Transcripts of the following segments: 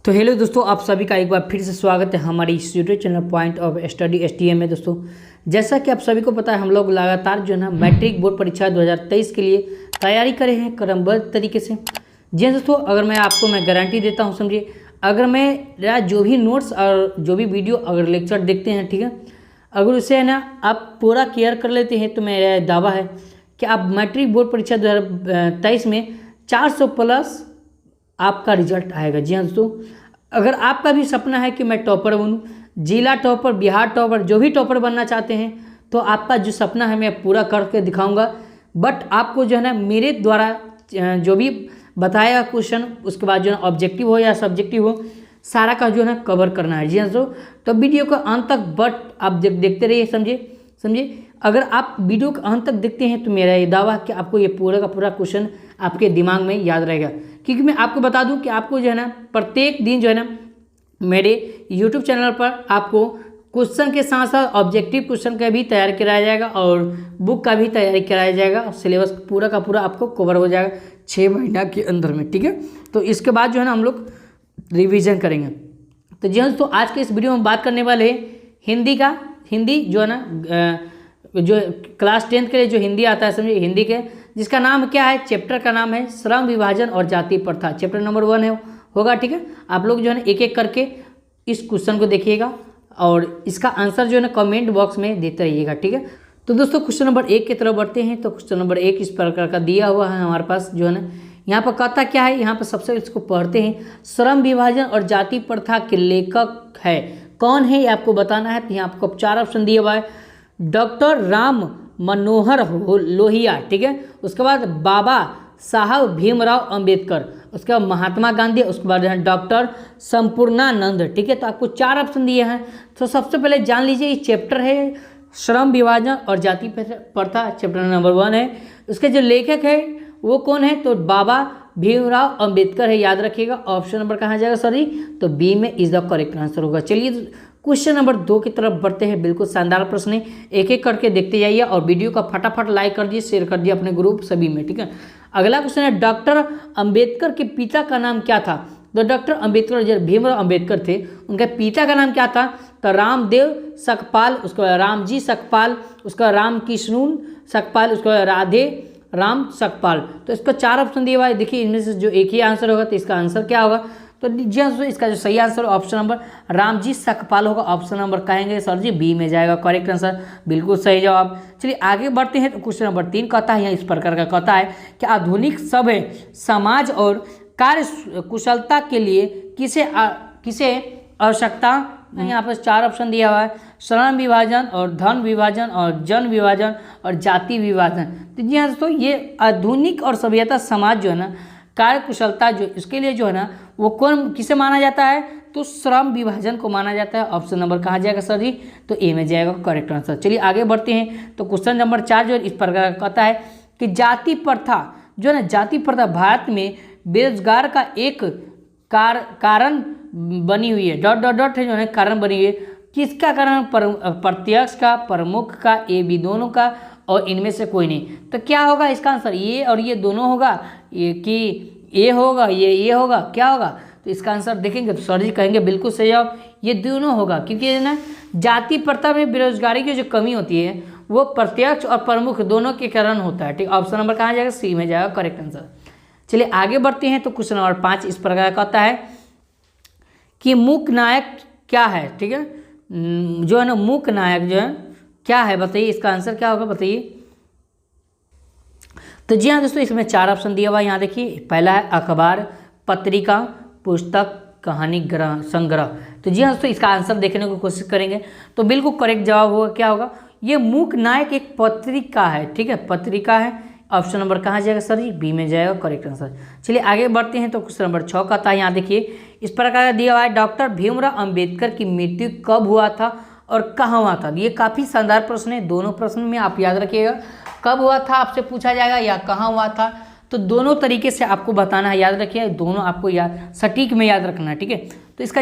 तो हेलो दोस्तों, आप सभी का एक बार फिर से स्वागत है हमारी इस YouTube channel point of study STM में। दोस्तों जैसा कि आप सभी को पता है, हम लोग लगातार जो है ना मैट्रिक बोर्ड परीक्षा 2023 के लिए तैयारी करे हैं क्रमबद्ध तरीके से। जी हाँ दोस्तों, अगर मैं गारंटी देता हूँ, समझिए, अगर मेरा जो भी नोट्स और जो भी वीडियो अगर लेक्चर देखते हैं, ठीक है, अगर उसे है ना आप पूरा केयर कर लेते हैं तो मेरा दावा है कि आप मैट्रिक बोर्ड परीक्षा 2023 में 400 प्लस आपका रिजल्ट आएगा। जी हाँ दोस्तों, अगर आपका भी सपना है कि मैं टॉपर बनूं, जिला टॉपर, बिहार टॉपर, जो भी टॉपर बनना चाहते हैं, तो आपका जो सपना है मैं पूरा करके दिखाऊंगा। बट आपको जो है ना मेरे द्वारा जो भी बताया क्वेश्चन, उसके बाद जो है ऑब्जेक्टिव हो या सब्जेक्टिव हो, सारा का जो है ना कवर करना है। जी हाँ दोस्तों, तो वीडियो का अंत तक बट आप देखते रहिए, समझिए। अगर आप वीडियो के अंत तक देखते हैं तो मेरा ये दावा है कि आपको ये पूरा का पूरा क्वेश्चन आपके दिमाग में याद रहेगा। क्योंकि मैं आपको बता दूं कि आपको जो है ना प्रत्येक दिन जो है ना मेरे यूट्यूब चैनल पर आपको क्वेश्चन के साथ साथ ऑब्जेक्टिव क्वेश्चन का भी तैयार कराया जाएगा और बुक का भी तैयारी कराया जाएगा और सिलेबस पूरा का पूरा आपको कवर हो जाएगा 6 महीना के अंदर में, ठीक है। तो इसके बाद जो है ना हम लोग रिविज़न करेंगे। तो जी दोस्तों, आज के इस वीडियो में बात करने वाले हिंदी जो है ना जो क्लास 10 के लिए जो हिंदी आता है, समझिए, हिंदी के जिसका नाम क्या है, चैप्टर का नाम है श्रम विभाजन और जाति प्रथा। चैप्टर नंबर 1 होगा, ठीक है। आप लोग जो है ना एक एक करके इस क्वेश्चन को देखिएगा और इसका आंसर जो है ना कमेंट बॉक्स में देते रहिएगा, ठीक है। तो दोस्तों क्वेश्चन नंबर 1 की तरफ बढ़ते हैं। तो क्वेश्चन नंबर 1 इस प्रकार का दिया हुआ है हमारे पास, जो है ना यहाँ पर कहता क्या है, यहाँ पर सबसे इसको पढ़ते हैं। श्रम विभाजन और जाति प्रथा के लेखक है कौन है, ये आपको बताना है। तो यहाँ आपको 4 ऑप्शन दिया हुआ है। डॉक्टर राम मनोहर लोहिया, ठीक है। उसके बाद बाबा साहब भीमराव अंबेडकर, उसके बाद महात्मा गांधी, उसके बाद डॉक्टर संपूर्णानंद, ठीक है। तो आपको 4 ऑप्शन दिए हैं। तो सबसे पहले जान लीजिए, ये चैप्टर है श्रम विभाजन और जाति प्रथा, चैप्टर नंबर 1 है। उसके जो लेखक है वो कौन है, तो बाबा भीमराव अंबेडकर है, याद रखिएगा। ऑप्शन नंबर कहाँ जाएगा, सॉरी, तो बी में इज द करेक्ट आंसर होगा। चलिए क्वेश्चन नंबर 2 की तरफ बढ़ते हैं। बिल्कुल शानदार प्रश्न है, एक एक करके देखते जाइए और वीडियो का फटाफट लाइक कर दिए, शेयर कर दिए अपने ग्रुप सभी में, ठीक है। अगला क्वेश्चन है, डॉक्टर अंबेडकर के पिता का नाम क्या था। तो डॉक्टर अंबेडकर जो भीमराव अंबेडकर थे, उनके पिता का नाम क्या था, तो रामदेव सकपाल, उसके बाद रामजी सकपाल, उसका रामकृष्ण सकपाल, उसके बाद राधे राम सकपाल। तो इसका 4 ऑप्शन दिया हुआ है। देखिए इनमें से जो एक ही आंसर होगा तो इसका आंसर क्या होगा, तो जी हाँ, इसका जो सही answer option number Ramji Sakpal होगा। ऑप्शन नंबर कहेंगे सर जी बी में जाएगा करेक्ट आंसर, बिल्कुल सही जवाब। चलिए आगे बढ़ते हैं। तो क्वेश्चन नंबर 3 कहता है, यहाँ इस प्रकार का कहता है कि आधुनिक सभ्य समाज और कार्य कुशलता के लिए किसे आवश्यकता, यहाँ पर 4 ऑप्शन दिया हुआ है। श्रम विभाजन और धन विभाजन और जन विभाजन और जाति विभाजन। तो जी हाँ दोस्तों, ये आधुनिक और सभ्यता समाज जो है ना कार्य कुशलता, जो इसके लिए जो है ना वो किसे माना जाता है, तो श्रम विभाजन को माना जाता है। ऑप्शन नंबर कहाँ जाएगा सर जी, तो ए में जाएगा करेक्ट आंसर। चलिए आगे बढ़ते हैं। तो क्वेश्चन नंबर 4 जो इस प्रकार कहता है कि जाति प्रथा जो है ना, जाति प्रथा भारत में बेरोजगार का एक कारण बनी हुई है। डॉट है जो है कारण बनी हुई है। किसका कारण, प्रत्यक्ष का, प्रमुख का, ये भी दोनों का, और इनमें से कोई नहीं। तो क्या होगा इसका आंसर, ये और ये दोनों होगा, ये कि ये होगा, ये होगा, क्या होगा। तो इसका आंसर देखेंगे तो सर जी कहेंगे बिल्कुल सही जवाब, ये दोनों होगा। क्योंकि ना जाति प्रथा में बेरोजगारी की जो कमी होती है वो प्रत्यक्ष और प्रमुख दोनों के कारण होता है, ठीक। ऑप्शन नंबर कहाँ जाएगा, सी में जाएगा करेक्ट आंसर। चलिए आगे बढ़ते हैं। तो क्वेश्चन नंबर 5 इस प्रकार कहता है कि मूक नायक क्या है, ठीक है। जो है ना मूक नायक जो है क्या है, बताइए इसका आंसर क्या होगा, बताइए। तो जी हाँ दोस्तों, इसमें 4 ऑप्शन दिया हुआ है। यहाँ देखिए, पहला है अखबार, पत्रिका, पुस्तक, कहानी संग्रह। तो जी हाँ दोस्तों, इसका आंसर देखने की कोशिश करेंगे तो बिल्कुल करेक्ट जवाब होगा, क्या होगा, ये मूक नायक एक पत्रिका है, ठीक है, पत्रिका है। ऑप्शन नंबर कहाँ जाएगा सर जी, बी में जाएगा करेक्ट आंसर। चलिए आगे बढ़ते हैं। तो क्वेश्चन नंबर 6 का था, यहाँ देखिए इस प्रकार का दिया हुआ है, डॉक्टर भीमराव अंबेडकर की मृत्यु कब हुआ था और कहाँ हुआ था। ये काफ़ी शानदार प्रश्न है, दोनों प्रश्न में आप याद रखिएगा, कब हुआ था आपसे पूछा जाएगा या कहाँ हुआ था। तो दोनों तरीके से आपको बताना है, याद रखिए, दोनों आपको सटीक में याद रखना है, ठीक है। तो इसका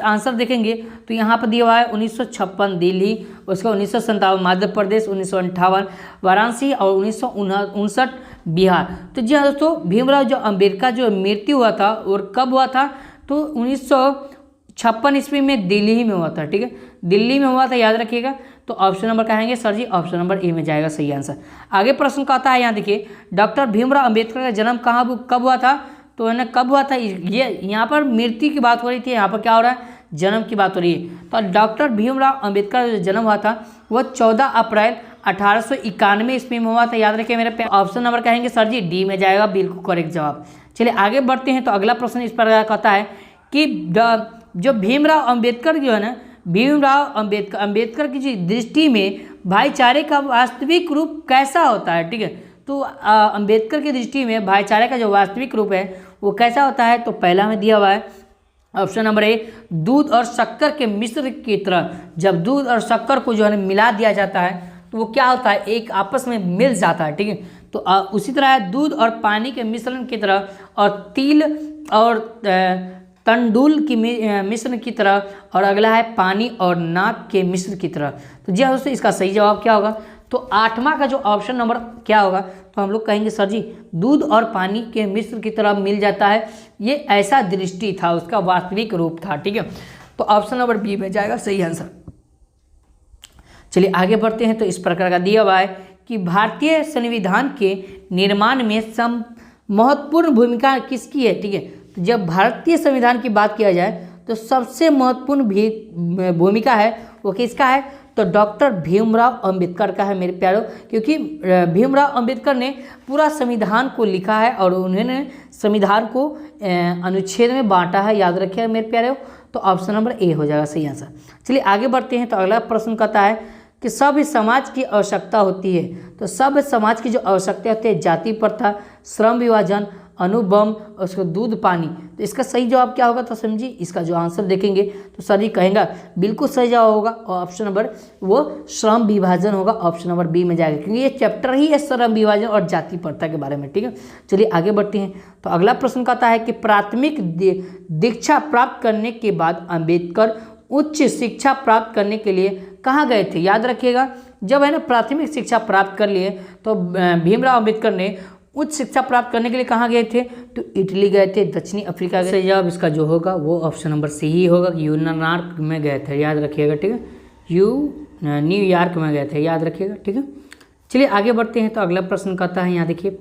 आंसर देखेंगे तो यहाँ पर दिया हुआ है 1956 दिल्ली, उसका 1957 मध्य प्रदेश, 1958 वाराणसी और 1959 बिहार। तो जी हाँ दोस्तों, भीमराव जो अम्बेडकर जो मृत्यु हुआ था और कब हुआ था, तो 1956 ईस्वी में दिल्ली ही में हुआ था। ठीक है, दिल्ली में हुआ था, याद रखिएगा। तो ऑप्शन नंबर कहेंगे sir ji, option number A में जाएगा सही आंसर। आगे प्रश्न कहता है, यहाँ देखिए, डॉक्टर भीमराव अंबेडकर का जन्म कब हुआ था? तो है ना, कब हुआ था? ये यहाँ पर मृत्यु की बात हो रही थी, यहाँ पर क्या हो रहा है? जन्म की बात हो रही है। तो डॉक्टर भीमराव अंबेडकर का जो जन्म हुआ था वह 14 अप्रैल 1891 ईस्वी में हुआ था, याद रखिए मेरे पे। ऑप्शन नंबर कहेंगे सर जी, डी में जाएगा, बिल्कुल करेक्ट जवाब। चलिए आगे बढ़ते हैं। तो अगला प्रश्न इस प्रकार कहता है कि जो भीमराव अंबेडकर जो है ना, भीमराव अंबेडकर की जो दृष्टि में भाईचारे का वास्तविक रूप कैसा होता है? ठीक है, तो अंबेडकर की दृष्टि में भाईचारे का जो वास्तविक रूप है वो कैसा होता है? तो पहला में दिया हुआ है ऑप्शन नंबर ए, दूध और शक्कर के मिश्र की तरह। जब दूध और शक्कर को जो है मिला दिया जाता है तो वो क्या होता है? एक आपस में मिल जाता है। ठीक है, तो उसी तरह है दूध और पानी के मिश्रण की तरह, और तिल और तंडुल की मिश्रण की तरह, और अगला है पानी और नाक के मिश्रण की तरह। तो जी दोस्तों, इसका सही जवाब क्या होगा? तो 8वां का जो ऑप्शन नंबर क्या होगा? तो हम लोग कहेंगे सर जी, दूध और पानी के मिश्रण की तरह मिल जाता है, ये ऐसा दृष्टि था, उसका वास्तविक रूप था। ठीक है, तो ऑप्शन नंबर बी में जाएगा सही आंसर। चलिए आगे बढ़ते हैं। तो इस प्रकार का दिया हुआ है कि भारतीय संविधान के निर्माण में महत्वपूर्ण भूमिका किसकी है? ठीक है, तो जब भारतीय संविधान की बात किया जाए तो सबसे महत्वपूर्ण भूमिका है वो किसका है? तो डॉक्टर भीमराव अंबेडकर का है मेरे प्यारों, क्योंकि भीमराव अंबेडकर ने पूरा संविधान को लिखा है और उन्होंने संविधान को अनुच्छेद में बांटा है, याद रखिए मेरे प्यारों। तो ऑप्शन नंबर ए हो जाएगा सही आंसर। चलिए आगे बढ़ते हैं। तो अगला प्रश्न कहता है कि सभ्य समाज की आवश्यकता होती है। तो सभ्य समाज की जो आवश्यकता होती है, जाति प्रथा, श्रम विभाजन, अनुबंध, उसको दूध पानी। तो इसका सही जवाब क्या होगा? तो समझिए, इसका जो आंसर देखेंगे तो सर जी कहेंगे बिल्कुल सही जवाब होगा, और ऑप्शन नंबर वो श्रम विभाजन होगा, ऑप्शन नंबर बी में जाएगा, क्योंकि ये चैप्टर ही है श्रम विभाजन और जाति प्रथा के बारे में। ठीक है, चलिए आगे बढ़ते हैं। तो अगला प्रश्न कहता है कि प्राथमिक दीक्षा प्राप्त करने के बाद अंबेडकर उच्च शिक्षा प्राप्त करने के लिए कहाँ गए थे? याद रखिएगा, जब है ना प्राथमिक शिक्षा प्राप्त कर लिए तो भीमराव अंबेडकर ने उच्च शिक्षा प्राप्त करने के लिए कहाँ गए थे? तो इटली गए थे, दक्षिणी अफ्रीका गए थे। जवाब इसका जो होगा वो ऑप्शन नंबर सी ही होगा, न्यूयॉर्क में गए थे, याद रखिएगा। ठीक है, न्यूयॉर्क में गए थे, याद रखिएगा। ठीक है, चलिए आगे बढ़ते हैं। तो अगला प्रश्न कहता है, यहाँ देखिए,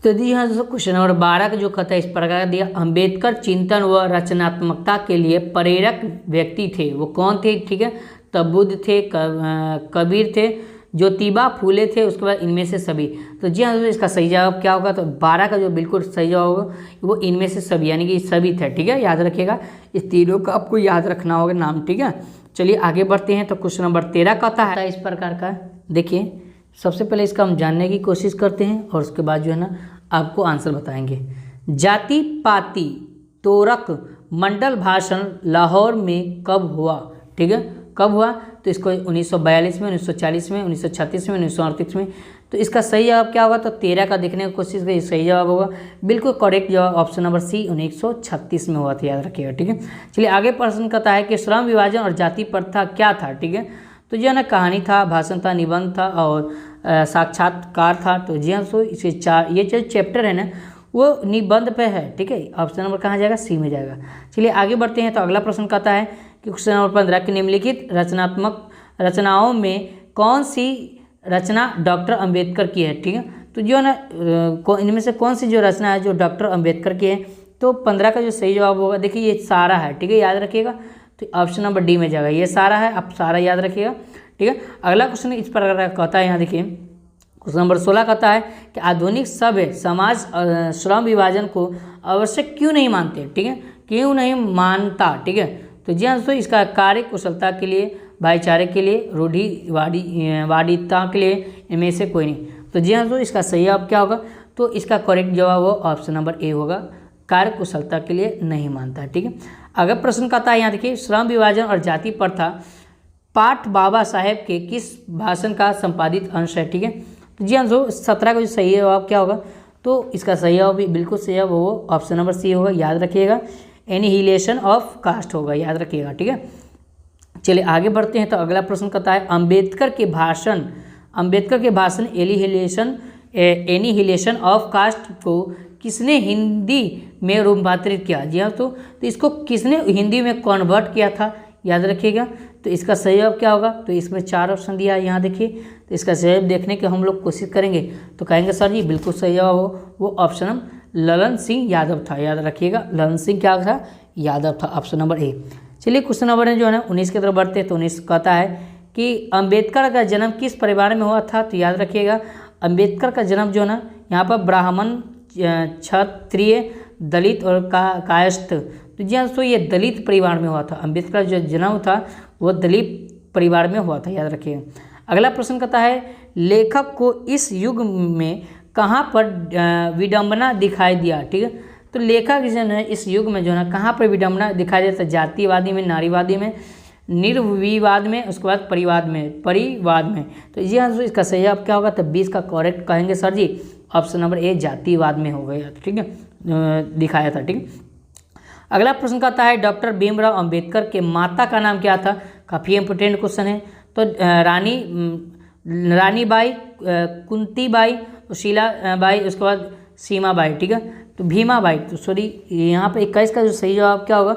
तो दी यहाँ दोस्तों क्वेश्चन नंबर 12 का जो कहता है इस प्रकार दिया, अंबेडकर चिंतन व रचनात्मकता के लिए प्रेरक व्यक्ति थे, वो कौन थे? ठीक है, तो बुद्ध थे, कबीर थे, ज्योतिबा फूले थे, उसके बाद इनमें से सभी। तो जी हाँ दोस्तों, इसका सही जवाब क्या होगा? तो 12 का जो बिल्कुल सही जवाब होगा वो इनमें से सभी, यानी कि सभी थे। ठीक है, याद रखिएगा, इस तीनों का आपको याद रखना होगा नाम। ठीक है, चलिए आगे बढ़ते हैं। तो क्वेश्चन नंबर 13 कहता है इस प्रकार का, देखिए सबसे पहले इसका हम जानने की कोशिश करते हैं और उसके बाद जो है ना आपको आंसर बताएंगे। जाति पाति तोरक मंडल भाषण लाहौर में कब हुआ? ठीक है, कब हुआ? तो इसको 1942 में, 1940 में, 1936 में, 1938 में। तो इसका सही जवाब क्या होगा? तो 13 का देखने की कोशिश करिए, सही जवाब होगा बिल्कुल करेक्ट जवाब ऑप्शन नंबर सी 1936 में हुआ था, याद रखिएगा। ठीक है, चलिए आगे प्रश्न करता है कि श्रम विभाजन और जाति प्रथा क्या था? ठीक है, तो जो है ना कहानी था, भाषण था, निबंध था और साक्षात्कार था। तो जी हाँ, सो इसे ये जो चैप्टर है ना वो निबंध पे है। ठीक है, ऑप्शन नंबर कहाँ जाएगा? सी में जाएगा। चलिए आगे बढ़ते हैं। तो अगला प्रश्न कहता है कि क्वेश्चन नंबर 15 की निम्नलिखित रचनात्मक रचनाओं में कौन सी रचना डॉक्टर अंबेडकर की है? ठीक है, तो जो है ना इनमें से कौन सी जो रचना है जो डॉक्टर अंबेडकर की है? तो 15 का जो सही जवाब होगा, देखिए ये सारा है। ठीक है, याद रखिएगा, तो ऑप्शन नंबर डी में जाएगा, ये सारा है, आप सारा याद रखिएगा। ठीक है, अगला क्वेश्चन इस प्रकार का कहता है, यहाँ देखिए क्वेश्चन नंबर 16 कहता है कि आधुनिक सभ्य समाज श्रम विभाजन को आवश्यक क्यों नहीं मानते? ठीक है, क्यों नहीं मानता? ठीक है, तो जी हाँ दोस्तों, इसका कार्य कुशलता के लिए, भाईचारे के लिए, रूढ़िवादिता के लिए, इनमें से कोई नहीं। तो जी हाँ दोस्तों, इसका सही जवाब क्या होगा? तो इसका करेक्ट जवाब हो ऑप्शन नंबर ए होगा, कार्य कुशलता के लिए नहीं मानता है। ठीक है, अगर प्रश्न कहता है, यहाँ देखिए श्रम विभाजन और जाति प्रथा पाठ बाबा साहेब के किस भाषण का संपादित अंश है? ठीक है, तो जी हाँ दोस्तों, 17 का जो सही जवाब क्या होगा? तो इसका सही जवाब भी बिल्कुल सही जवाब वो ऑप्शन नंबर सी होगा, याद रखिएगा, एनिहिलेशन ऑफ कास्ट होगा, याद रखिएगा। ठीक है, चलिए आगे बढ़ते हैं। तो अगला प्रश्न कहता है अंबेडकर के भाषण एनिहिलेशन ऑफ कास्ट को किसने हिंदी में रूपांतरित किया? जी हाँ, तो इसको किसने हिंदी में कन्वर्ट किया था, याद रखिएगा। तो इसका सही जवाब क्या होगा? तो इसमें 4 ऑप्शन दिया है, यहाँ देखिए। तो इसका सही जवाब देखने की हम लोग कोशिश करेंगे तो कहेंगे सर जी बिल्कुल सही जवाब हो वो ऑप्शन ललन सिंह यादव था, याद रखिएगा। ललन सिंह क्या था? यादव था, ऑप्शन नंबर ए। चलिए क्वेश्चन नंबर जो है ना 19 की तरफ बढ़ते हैं। तो 19 कहता है कि अंबेडकर का जन्म किस परिवार में हुआ था? तो याद रखिएगा अंबेडकर का जन्म जो है ना यहाँ पर ब्राह्मण, क्षत्रिय, दलित और कायस्थ, तो जी हाँ, तो ये दलित परिवार में हुआ था। अंबेडकर जो जन्म था वो दलित परिवार में हुआ था, याद रखिएगा। अगला प्रश्न कहता है लेखक को इस युग में कहाँ पर विडंबना दिखाई दिया? ठीक है, तो लेखक जो है इस युग में जो है ना कहाँ पर विडंबना दिखाई दिया? तो जातिवादी में, नारीवादी में, निर्विवाद में, उसके बाद परिवाद में। तो जी हाँ, तो इसका सही जवाब क्या होगा? तो 20 का करेक्ट कहेंगे sir ji option number A जातिवाद में हो गया, ठीक है, दिखाया था। ठीक, अगला प्रश्न कहता है डॉक्टर भीमराव अंबेडकर के माता का नाम क्या था? काफ़ी इंपोर्टेंट क्वेश्चन है। तो रानीबाई, कुंतीबाई, शीलाबाई, उसके बाद सीमाबाई, ठीक है, तो भीमाबाई। तो सॉरी यहाँ पे 21 का जो सही जवाब क्या होगा?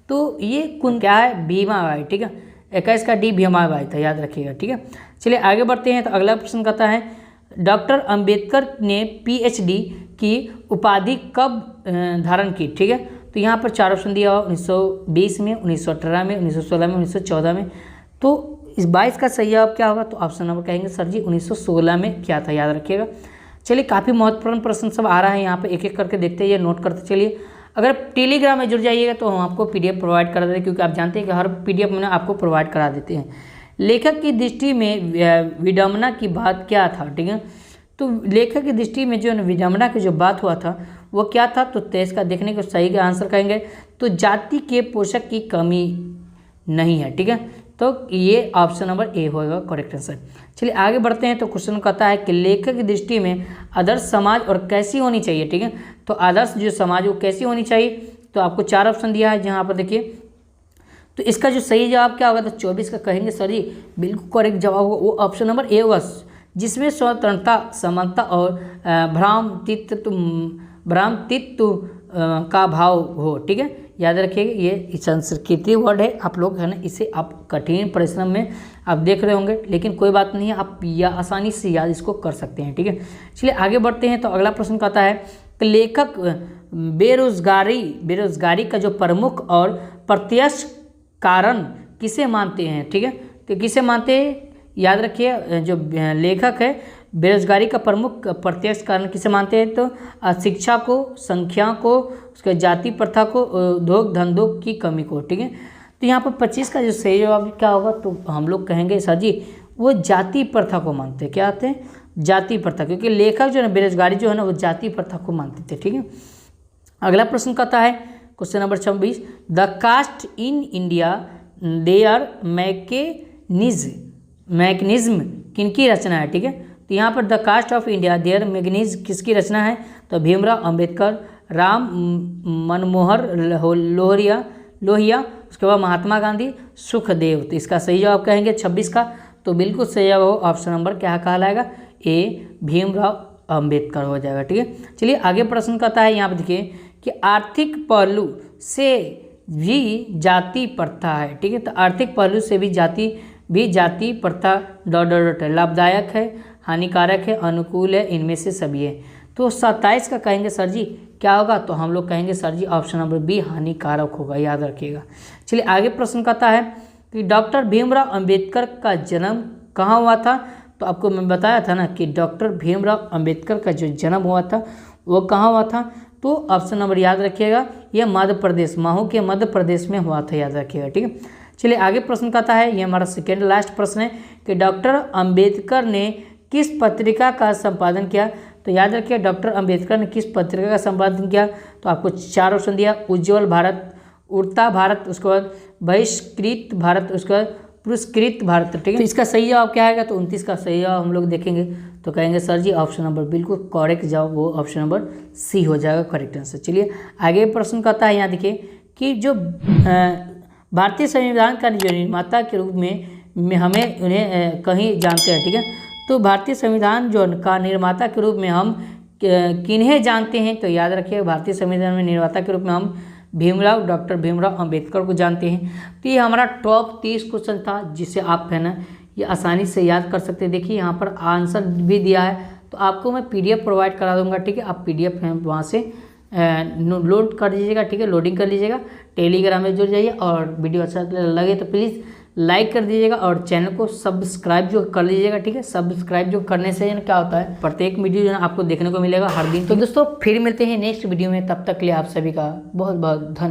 तो ये क्या है? भीमाबाई, ठीक है, 21 का डी भीमाबाई था, याद रखिएगा। ठीक है, चलिए आगे बढ़ते हैं। तो अगला प्रश्न कहता है डॉक्टर अंबेडकर ने पीएचडी की उपाधि कब धारण की? ठीक है, तो यहाँ पर 4 ऑप्शन दिया हुआ 1920 में, 1918 में, 1916 में, 1914 में। तो इस 22 का सही जवाब क्या होगा? तो ऑप्शन नंबर कहेंगे सर जी 1916 में क्या था, याद रखिएगा। चलिए काफ़ी महत्वपूर्ण प्रश्न सब आ रहा है यहाँ पे, एक एक करके देखते हैं, ये नोट करते चलिए। अगर टेलीग्राम में जुड़ जाइएगा तो हम आपको पीडीएफ प्रोवाइड करा देते हैं, क्योंकि आप जानते हैं कि हर पीडीएफ में आपको प्रोवाइड करा देते हैं। लेखक की दृष्टि में विडंबना की बात क्या था? ठीक है, तो लेखक की दृष्टि में जो विडंबना की जो बात हुआ था वो क्या था? तो 23 का देखने को सही का आंसर कहेंगे तो जाति के पोषक की कमी नहीं है। ठीक है, तो ये ऑप्शन नंबर ए होगा करेक्ट आंसर। चलिए आगे बढ़ते हैं। तो क्वेश्चन कहता है कि लेखक की दृष्टि में आदर्श समाज और कैसी होनी चाहिए? ठीक है, तो आदर्श जो समाज वो कैसी होनी चाहिए? तो आपको 4 ऑप्शन दिया है जहाँ पर देखिए। तो इसका जो सही जवाब क्या होगा? तो 24 का कहेंगे सर जी बिल्कुल करेक्ट जवाब होगा वो ऑप्शन नंबर ए होगा, जिसमें स्वतंत्रता, समानता और भ्रामतित्व का भाव हो। ठीक है, याद रखिएगा ये संस्कृति वर्ड है, आप लोग है ना इसे आप कठिन परिश्रम में आप देख रहे होंगे, लेकिन कोई बात नहीं है, आप या आसानी से याद इसको कर सकते हैं। ठीक है, चलिए आगे बढ़ते हैं। तो अगला प्रश्न कहता है कि लेखक बेरोजगारी का जो प्रमुख और प्रत्यक्ष कारण किसे मानते हैं? ठीक है, तो किसे मानते हैं? याद रखिए जो लेखक है बेरोजगारी का प्रमुख प्रत्यक्ष कारण किसे मानते हैं? तो शिक्षा को, संख्या को, उसके जाति प्रथा को, उद्योग धंधों की कमी को। ठीक है, तो यहाँ पर 25 का जो सही जवाब क्या होगा? तो हम लोग कहेंगे सर जी वो जाति प्रथा को मानते हैं। क्या आते हैं? जाति प्रथा, क्योंकि लेखक जो है बेरोजगारी जो है ना वो जाति प्रथा को मानते थे। ठीक है, अगला प्रश्न कहता है question number 26 the caste in India their mechanism किनकी रचना है? ठीक है, तो यहाँ पर the caste of India their mechanism किसकी रचना है? तो भीमराव अंबेडकर, राम मनमोहर लोहिया, उसके बाद महात्मा गांधी, सुखदेव। तो इसका सही जवाब कहेंगे 26 का, तो बिल्कुल सही जवाब ऑप्शन नंबर क्या कहलाएगा? ए भीमराव अंबेडकर हो जाएगा। ठीक है, चलिए आगे प्रश्न कहता है यहाँ पर देखिए कि आर्थिक पहलू से भी जाति प्रथा है। ठीक है, तो आर्थिक पहलू से भी जाति प्रथा लाभदायक है, हानिकारक है, अनुकूल है, इनमें से सभी है। तो 27 का कहेंगे सर जी क्या होगा? तो हम लोग कहेंगे sir ji option number B हानिकारक होगा, याद रखिएगा। चलिए आगे प्रश्न कहता है कि डॉक्टर भीमराव अंबेडकर का जन्म कहाँ हुआ था? तो आपको मैं बताया था ना कि डॉक्टर भीमराव अंबेडकर का जो जन्म हुआ था वो कहाँ हुआ था? तो ऑप्शन नंबर याद रखिएगा ये मध्य प्रदेश, महू के मध्य प्रदेश में हुआ था, याद रखिएगा। ठीक है, चलिए आगे प्रश्न कहता है, ये हमारा सेकेंड लास्ट प्रश्न है कि डॉक्टर अंबेडकर ने किस पत्रिका का संपादन किया? तो याद रखिए डॉक्टर अंबेडकर ने किस पत्रिका का संपादन किया? तो आपको 4 ऑप्शन दिया, उज्ज्वल भारत, उड़ता भारत, उसके बाद बहिष्कृत भारत, उसके बाद पुरस्कृत भारत। ठीक है, तो इसका सही जवाब क्या आएगा? तो 29 का सही जवाब हम लोग देखेंगे तो कहेंगे सर जी ऑप्शन नंबर बिल्कुल करेक्ट जवाब वो ऑप्शन नंबर सी हो जाएगा करेक्ट आंसर। चलिए आगे प्रश्न कहता है यहाँ देखिए कि जो भारतीय संविधान का जो निर्माता के रूप में हमें उन्हें कहीं जानते हैं। ठीक है, तो भारतीय संविधान जो का निर्माता के रूप में हम किन्हें जानते हैं, तो याद रखिए भारतीय संविधान में निर्माता के रूप में हम डॉक्टर भीमराव अंबेडकर को जानते हैं। तो ये हमारा टॉप 30 क्वेश्चन था, जिसे आप है ना ये आसानी से याद कर सकते हैं। देखिए यहाँ पर आंसर भी दिया है, तो आपको मैं PDF प्रोवाइड करा दूंगा, ठीक है। आप PDF है वहाँ से लोड कर लीजिएगा, ठीक है, लोडिंग कर लीजिएगा, टेलीग्राम में जुड़ जाइए। और वीडियो अच्छा लगे तो प्लीज़ लाइक कर दीजिएगा और चैनल को सब्सक्राइब जो कर लीजिएगा, ठीक है। सब्सक्राइब जो करने से क्या होता है, प्रत्येक वीडियो जो है आपको देखने को मिलेगा हर दिन। तो दोस्तों फिर मिलते हैं नेक्स्ट वीडियो में, तब तक के लिए आप सभी का बहुत बहुत धन्यवाद।